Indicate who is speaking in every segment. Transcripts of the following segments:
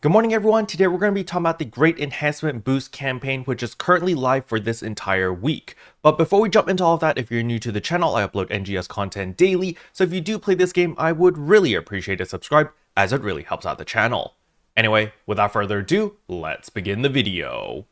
Speaker 1: Good morning everyone, today we're going to be talking about the Great Enhancement Boost campaign, which is currently live for this entire week. But before we jump into all of that, if you're new to the channel, I upload NGS content daily, so if you do play this game, I would really appreciate a subscribe, as it really helps out the channel. Anyway, without further ado, let's begin the video.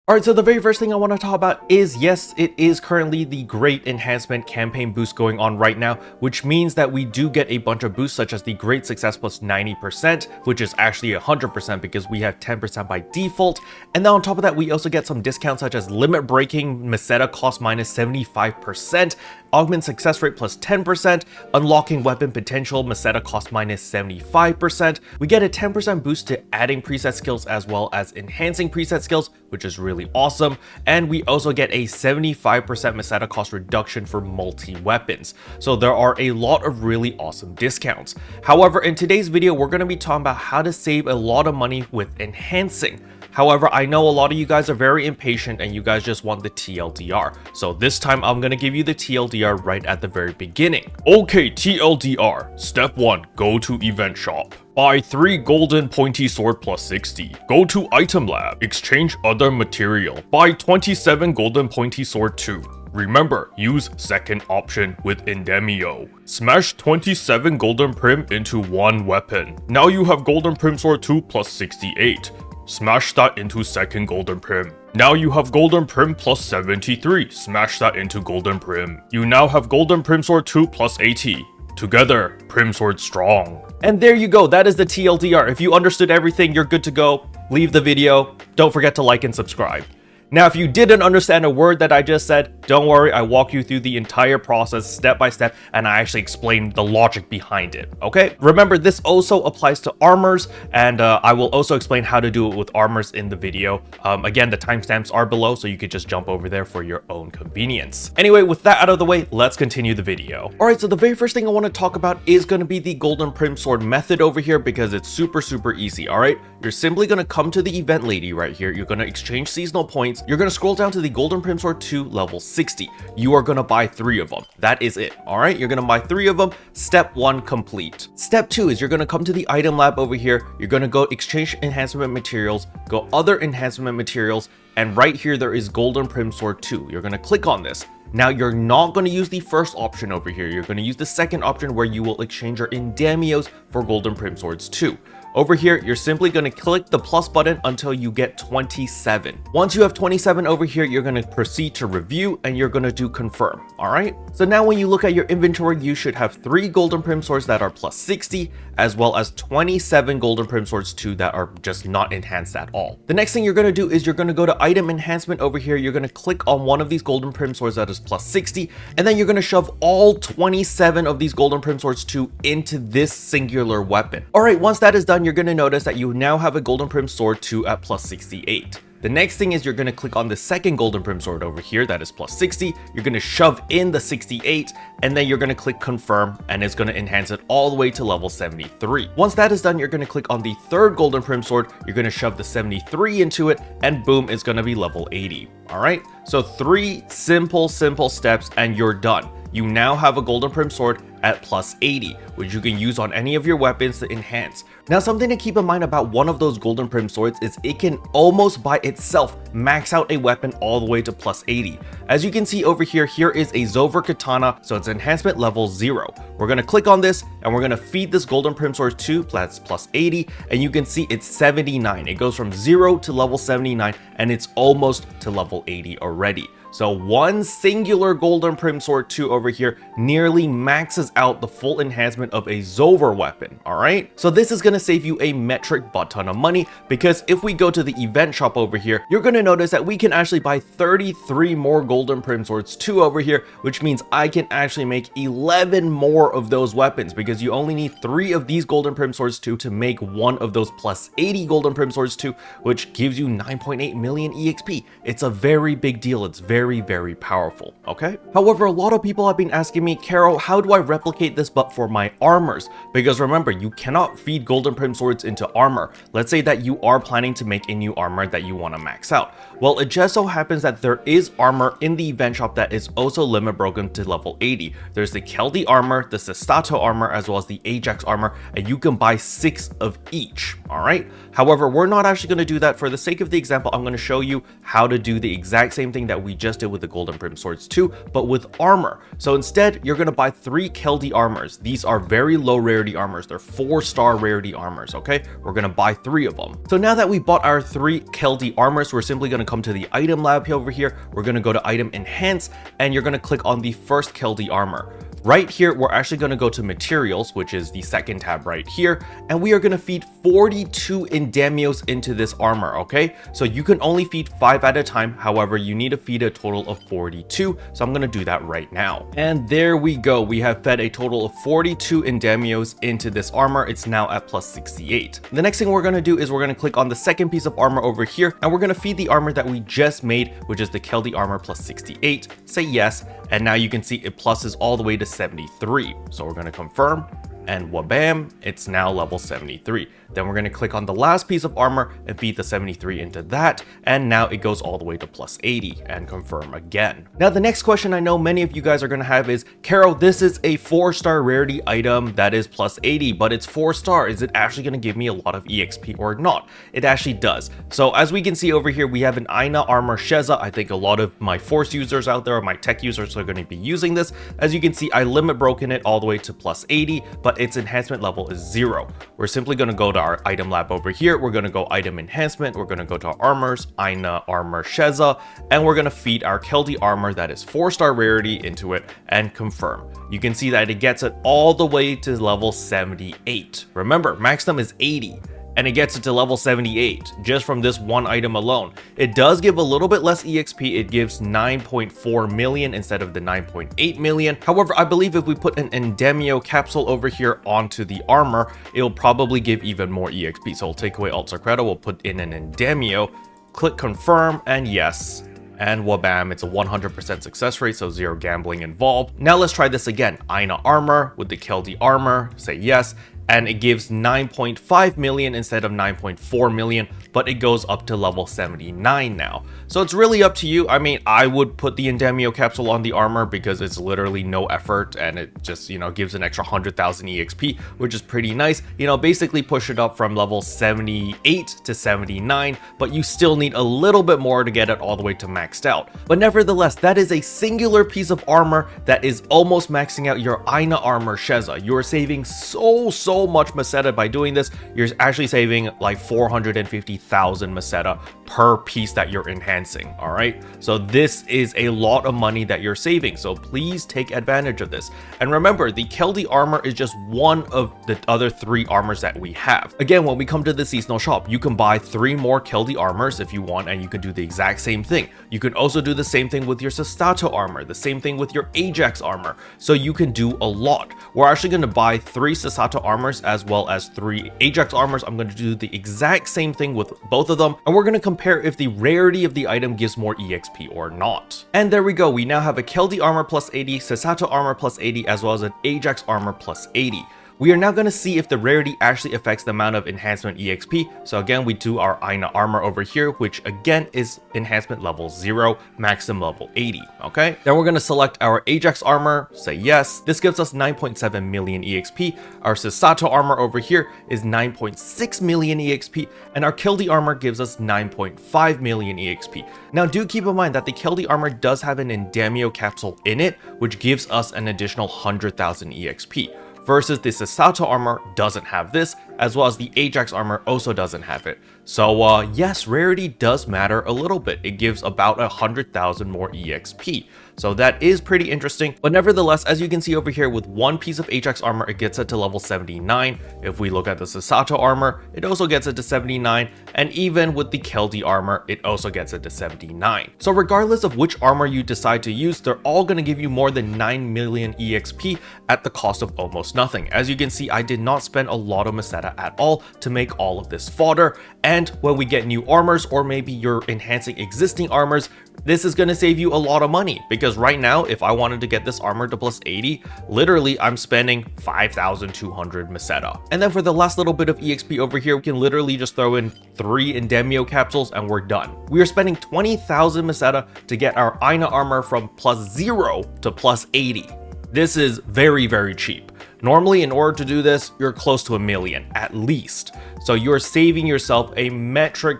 Speaker 1: Alright, so the very first thing I want to talk about is, yes, it is currently the Great Enhancement campaign boost going on right now, which means that we do get a bunch of boosts such as the Great Success plus 90%, which is actually 100% because we have 10% by default. And then on top of that, we also get some discounts such as Limit Breaking, Meseta cost minus 75%, Augment Success Rate plus 10%, Unlocking Weapon Potential, Meseta cost minus 75%. We get a 10% boost to adding preset skills as well as enhancing preset skills, which is really awesome. And we also get a 75% Meseta cost reduction for multi-weapons. So there are a lot of really awesome discounts. However, in today's video, we're going to be talking about how to save a lot of money with enhancing. However, I know a lot of you guys are very impatient and you guys just want the TLDR. So this time I'm going to give you the TLDR right at the very beginning. Okay, TLDR. Step 1. Go to Event Shop. Buy 3 golden pointy sword plus 60. Go to Item Lab. Exchange other material. Buy 27 golden pointy sword 2. Remember, use second option with Endemio. Smash 27 golden prim into one weapon. Now you have golden prim sword 2 plus 68. Smash that into second golden prim. Now you have golden prim plus 73. Smash that into golden prim. You now have golden prim sword 2 plus 80. Together, prim sword strong. And there you go, that is the TLDR. If you understood everything, you're good to go. Leave the video. Don't forget to like and subscribe. Now, if you didn't understand a word that I just said, don't worry, I walk you through the entire process step by step, and I actually explain the logic behind it, okay? Remember, this also applies to armors, and I will also explain how to do it with armors in the video. Again, the timestamps are below, so you could just jump over there for your own convenience. Anyway, with that out of the way, let's continue the video. Alright, so the very first thing I want to talk about is going to be the Golden Prim Sword method over here, because it's super easy, alright? You're simply going to come to the event lady right here, you're going to exchange seasonal points, you're going to scroll down to the Golden Prim Sword 2 level 60. You are going to buy 3 of them. That is it. All right. You're going to buy 3 of them. Step 1 complete. Step 2 is you're going to come to the item lab over here. You're going to go exchange enhancement materials, go other enhancement materials. And right here, there is Golden Prim Sword 2. You're going to click on this. Now, you're not going to use the first option over here. You're going to use the second option where you will exchange your Endemios for Golden Prim Swords 2. Over here, you're simply going to click the plus button until you get 27. Once you have 27 over here, you're going to proceed to review and you're going to do confirm. All right. So now when you look at your inventory, you should have 3 Golden Prim Swords that are plus 60, as well as 27 Golden Prim Swords 2 that are just not enhanced at all. The next thing you're going to do is you're going to go to item enhancement over here. You're going to click on one of these Golden Prim Swords that is plus 60, and then you're going to shove all 27 of these Golden Prim Swords 2 into this singular weapon. All right. Once that is done, you're going to notice that you now have a Golden Prim Sword 2 at plus 68. The next thing is you're going to click on the second Golden Prim Sword over here that is plus 60. You're going to shove in the 68 and then you're going to click confirm and it's going to enhance it all the way to level 73. Once that is done, you're going to click on the third Golden Prim Sword. You're going to shove the 73 into it and boom, it's going to be level 80. All right. So 3 simple steps and you're done. You now have a Golden Prim Sword at plus 80, which you can use on any of your weapons to enhance. Now, something to keep in mind about one of those Golden Prim Swords is it can almost by itself max out a weapon all the way to plus 80. As you can see over here, here is a Zover Katana, so it's enhancement level 0. We're going to click on this and we're going to feed this Golden Prim Sword 2, that's plus 80, and you can see it's 79. It goes from 0 to level 79 and it's almost to level 80 already. So one singular Golden Prim Sword 2 over here nearly maxes out the full enhancement of a Zover weapon, alright? So this is going to save you a metric butt ton of money, because if we go to the event shop over here, you're going to notice that we can actually buy 33 more Golden Prim Swords 2 over here, which means I can actually make 11 more of those weapons, because you only need 3 of these Golden Prim Swords 2 to make one of those plus 80 Golden Prim Swords 2, which gives you 9.8 million EXP. It's a very big deal. It's very very, very powerful, okay? However, a lot of people have been asking me, Kero, how do I replicate this but for my armors? Because remember, you cannot feed Golden Prim Swords into armor. Let's say that you are planning to make a new armor that you want to max out. Well, it just so happens that there is armor in the event shop that is also limit broken to level 80. There's the Keldy armor, the Sestato armor, as well as the Ajax armor, and you can buy 6 of each, alright? However, we're not actually going to do that. For the sake of the example, I'm going to show you how to do the exact same thing that we just did with the Golden Prim Swords 2, but with armor. So instead, you're going to buy 3 Keldy armors. These are very low rarity armors. They're 4-star rarity armors, okay? We're going to buy 3 of them. So now that we bought our 3 Keldy armors, we're simply going to come to the item lab over here. We're going to go to item enhance, and you're going to click on the first Keldy armor. Right here, we're actually going to go to materials, which is the second tab right here, and we are going to feed 42 Indamios into this armor, okay? So you can only feed 5 at a time. However, you need to feed a total of 42. So I'm going to do that right now. And there we go. We have fed a total of 42 Indamios into this armor. It's now at plus 68. The next thing we're going to do is we're going to click on the second piece of armor over here, and we're going to feed the armor that we just made, which is the Keldy armor plus 68. Say yes. And now you can see it pluses all the way to 73. So we're going to confirm, and wabam, it's now level 73. Then we're going to click on the last piece of armor and feed the 73 into that, and now it goes all the way to plus 80, and confirm again. Now the next question I know many of you guys are going to have is, Kero, this is a 4-star rarity item that is plus 80, but it's 4-star. Is it actually going to give me a lot of EXP or not? It actually does. So as we can see over here, we have an Aina armor Sheza. I think a lot of my Force users out there, or my tech users, are going to be using this. As you can see, I limit broken it all the way to plus 80, but its enhancement level is 0. We're simply going to go to our item lab over here. We're going to go item enhancement. We're going to go to our armors, Aina armor Sheza, and we're going to feed our Keldy armor that is 4-star rarity into it and confirm. You can see that it gets it all the way to level 78. Remember, maximum is 80. And it gets it to level 78 just from this one item alone. It does give a little bit less EXP. It gives 9.4 million instead of the 9.8 million. However, I believe if we put an Endemio capsule over here onto the armor, it'll probably give even more EXP. So we'll take away Alt Secreto, we'll put in an Endemio, click confirm, and yes. And wabam, it's a 100% success rate, so 0 gambling involved. Now let's try this again. Aina armor with the Keldy armor, say yes. And it gives 9.5 million instead of 9.4 million, but it goes up to level 79 now. So it's really up to you. I mean, I would put the Endemio capsule on the armor because it's literally no effort, and it just, gives an extra 100,000 EXP, which is pretty nice. Basically push it up from level 78 to 79, but you still need a little bit more to get it all the way to maxed out. But nevertheless, that is a singular piece of armor that is almost maxing out your Aina armor Sheza. You are saving so much Meseta by doing this. You're actually saving like 450,000 Meseta per piece that you're enhancing, all right? So this is a lot of money that you're saving, so please take advantage of this. And remember, the Keldy armor is just one of the other 3 armors that we have. Again, when we come to the seasonal shop, you can buy 3 more Keldy armors if you want, and you can do the exact same thing. You can also do the same thing with your Sestato armor, the same thing with your Ajax armor, so you can do a lot. We're actually going to buy 3 Sestato armors as well as 3 Ajax armors. I'm going to do the exact same thing with both of them, and we're going to compare if the rarity of the item gives more EXP or not. And there we go. We now have a Keldy armor plus 80, Sestato armor plus 80, as well as an Ajax armor plus 80. We are now going to see if the rarity actually affects the amount of enhancement EXP. So again, we do our Aina armor over here, which again is enhancement level 0, maximum level 80, okay? Then we're going to select our Ajax armor, say yes. This gives us 9.7 million EXP. Our Sestato armor over here is 9.6 million EXP, and our Keldy armor gives us 9.5 million EXP. Now do keep in mind that the Keldy armor does have an Endemio capsule in it, which gives us an additional 100,000 EXP. Versus the Sestato armor doesn't have this, as well as the Ajax armor also doesn't have it. So yes, rarity does matter a little bit. It gives about 100,000 more EXP. So that is pretty interesting. But nevertheless, as you can see over here, with one piece of Ajax armor, it gets it to level 79. If we look at the Sestato armor, it also gets it to 79. And even with the Keldy armor, it also gets it to 79. So regardless of which armor you decide to use, they're all going to give you more than 9 million EXP at the cost of almost nothing. As you can see, I did not spend a lot of Meseta at all to make all of this fodder. And when we get new armors, or maybe you're enhancing existing armors, This is going to save you a lot of money because right now, if I wanted to get this armor to plus 80, literally I'm spending 5,200 Meseta. And then for the last little bit of EXP over here, we can literally just throw in 3 Endemio capsules and we're done. We are spending 20,000 Meseta to get our Aina armor from plus 0 to plus 80. This is very, very cheap. Normally, in order to do this, you're close to $1 million, at least. So you're saving yourself a metric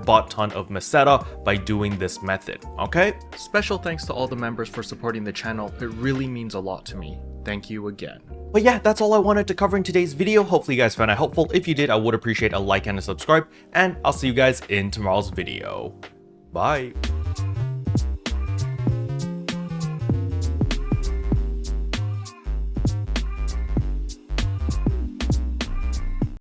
Speaker 1: butt ton of Meseta by doing this method, okay?
Speaker 2: Special thanks to all the members for supporting the channel. It really means a lot to me. Thank you again.
Speaker 1: But yeah, that's all I wanted to cover in today's video. Hopefully you guys found it helpful. If you did, I would appreciate a like and a subscribe, and I'll see you guys in tomorrow's video. Bye.